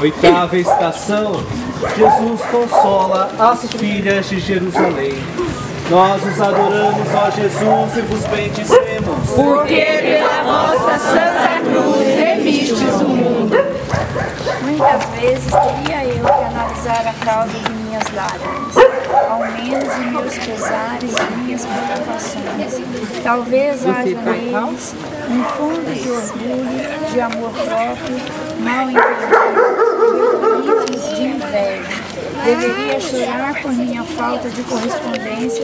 Oitava estação, Jesus consola as filhas de Jerusalém. Nós os adoramos, ó Jesus, e vos bendizemos. Porque pela vossa santa cruz remistes o mundo. Muitas vezes teria eu que analisar a causa de minhas lágrimas, ao menos de meus pesares e minhas preocupações. Talvez haja neles um fundo de orgulho, de amor próprio, mal entendido, de de inveja. Deveria chorar por minha falta de correspondência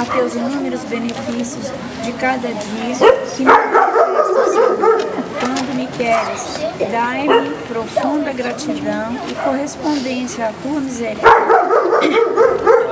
a teus inúmeros benefícios de cada dia que me manifestas, Senhor. Quando me queres, dai-me profunda gratidão e correspondência à tua misericórdia.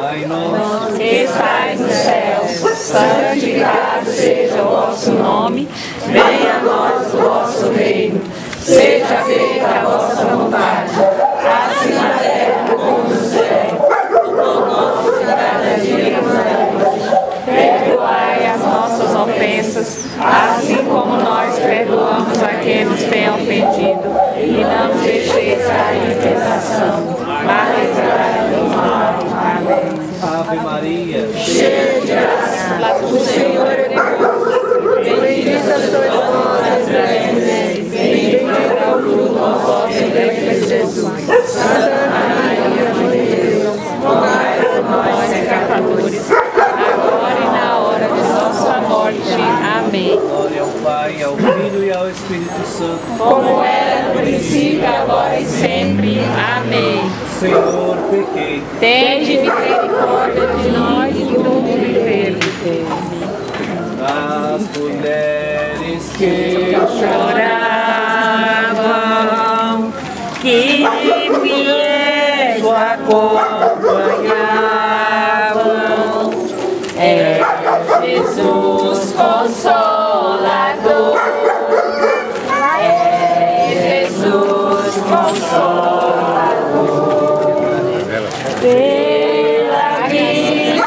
Pai nosso Que estais no céu, santificado seja o vosso nome, venha a nós o vosso reino, seja feita a vossa vontade, assim na terra como no céu. O pão nosso de cada dia nos dai hoje. Perdoai as nossas ofensas, assim como nós perdoamos a quem nos tem ofendido, e não nos deixeis cair em tentação, mas livrai-nos do mal. Amém. Ave Maria, Cheia de graça, o Senhor é convosco. Bendita sois vós entre as mulheres, bendito é o fruto do vosso ventre, Jesus. Santa Maria, Mãe de Deus, rogai por nós, pecadores, agora e na hora de nossa morte. Amém. glória ao Pai, ao Filho e ao Espírito Santo. Como era no princípio, agora e sempre. Amém. Senhor, pequei. Tende misericórdia de nós e do mundo inteiro. As mulheres que Choravam, que fiéis o acompanhavam, é Jesus Consolador, é Jesus Consolador, pela Cristo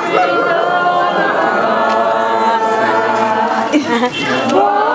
nossa.